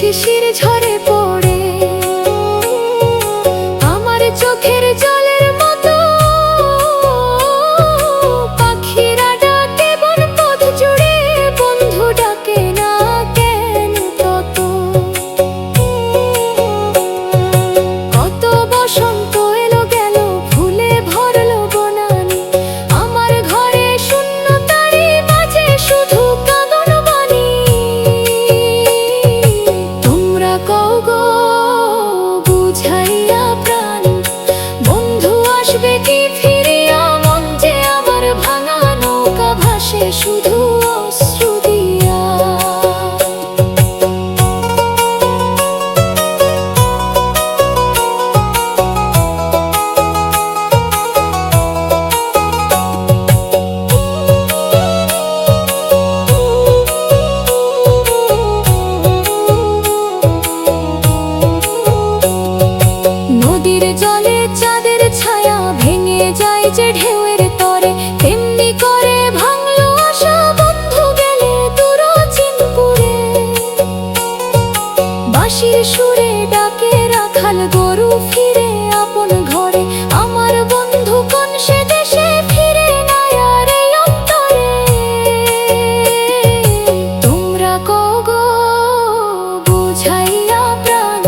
শিশির ঝরে পড়ে আমার চোখের জলের মতো পাখিরা ডাকে বন পথ জুড়ে বন্ধু ডাকে না কেন তত কত বসন্ত এলো গেল ফুলে ভরলো বনানি আমার ঘরে শূন্যতারই মাঝে শুধু কাঁদন বাণী তোমরা কও গো বুঝাইয়া প্রাণ বন্ধু আসবে কি ফিরিয়া মন যে আমার ভাঙা নৌকা ভাসে শুধু অশ্রু দিয়া নদীর জলে চাঁদের ছায়া ভেঙে যায় যে ঢেউয়ের তরে তেমনি করে ভাঙলো আশা বন্ধু গেলে দূর চিনপুরে বাঁশির সুরে ডাকে রাখাল গরু ফিরে আপন ঘরে আমার বন্ধু কোন সে দেশে ফিরে না আর এই অন্তরে তোমরা কও গো বুঝাইয়া প্রাণ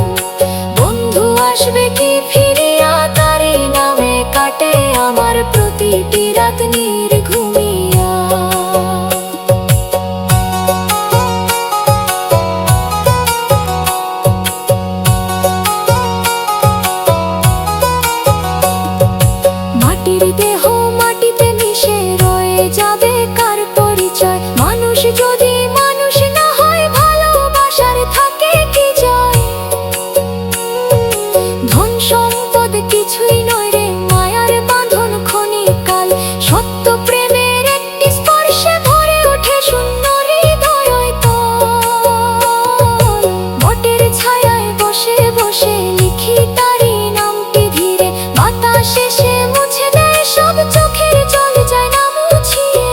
বন্ধু আসবে কি ফিরিয়া তারি নামে কাটে আমার প্রতিটি রাত নির্ঘুমিয়া মাটির দেহ মাটিতে মিশে রয়ে যাবে কার পরিচয় মানুষ যদি মানুষ না হয় ভালোবাসার থাকে কি যায় ধন সম্পদ কিছুই নয় রে মায়ার বাঁধন ক্ষণিকাল সত্য প্রেমের একটি স্পর্শে ভরে ওঠে শূন্য হৃদয় তল বটের ছায়ায় বসে বসে লিখি তারি নামটি ধীরে বাতাস এসে মুছে দেয় সব চোখের জল যায় না মুছিয়ে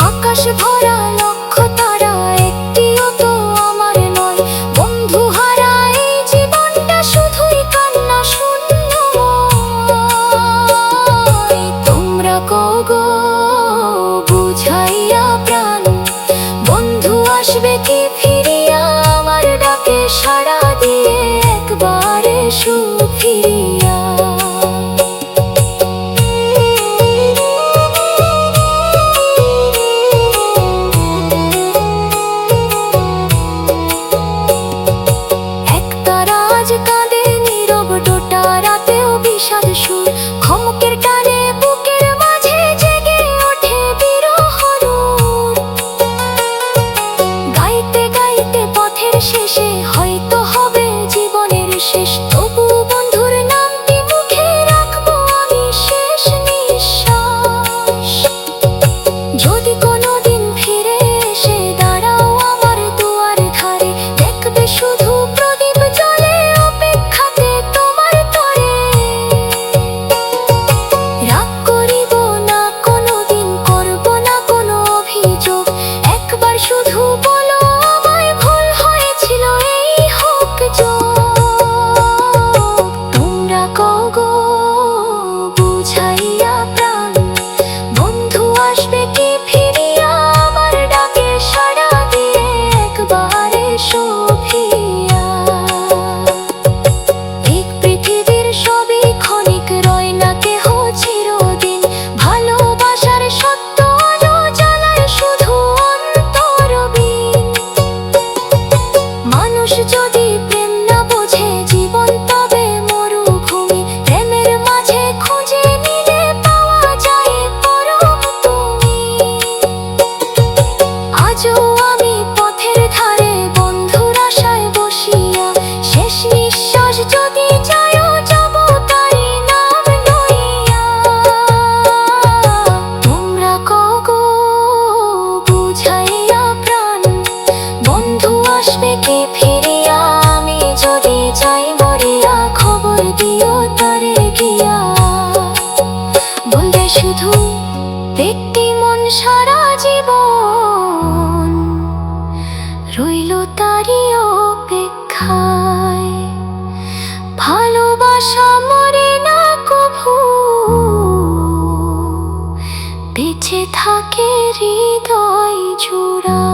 আকাশ ভরা লক্ষ তারা একটিও তো আমার নয় বন্ধু হারা এই জীবনটা শুধুই কান্না শূন্যময় তোমরা কও গো বুঝাইয়া প্রাণ বন্ধু আসবে কি ফিরিয়া আমার ডাকে সাড়া দিয়ে একবারে সুফিরিয়া একতারা আজ কাঁদে নীরব ডোটা রাতেও বিষাদ সুর খমকের টানে বুকের মাঝে জেগে ওঠে বিরহ রূপ গাইতে গাইতে পথের শেষে হয়তো হবে জীবনের শেষ তবু বন্ধুর নামটি মুখে রাখবো আমি শেষ নিঃশ্বাস যদি কোনোদিন ফিরে এসে দাঁড়াও আমার দুয়ার ধারে দেখবে শুধু প্রদীপ জ্বলে অপেক্ষাতে তোমার তরে রাগ করিব না কোনোদিন করব না কোনো অভিযোগ একবার শুধু বলো আমায় ভুল হয়েছিল এই হোক যোগ তোমরা কও গো বুঝাইয়া প্রাণ বন্ধু আসবে কি ফিরিয়া আমার ডাকে সাড়া দিয়ে একবারে সুফিয়া এই পৃথিবীর সবই ক্ষণিক রয় না কেহ চিরদিন ভালোবাসার সত্য আলো জ্বালায় শুধু অন্তরবিন মানুষ যদি প্রেম না বোঝে জীবন তবে মরুভূমি প্রেমের মাঝে খুঁজে নিলে পাওয়া যায় পরম তুমি আজও আমি পথের ধারে বন্ধুর আশায় বসিয়া শেষ নিঃশ্বাস যদি যায়ও যাব তারি নাম লইয়া তোমরা কও গো বুঝাইয়া প্রাণ বন্ধু আসবে কি ফিরিয়া আমি যদি যাই মরিয়া খবর দিও তারে গিয়া বলবে শুধু একটি মন সারা জীবন রইল থাকে হৃদয় জোড়া।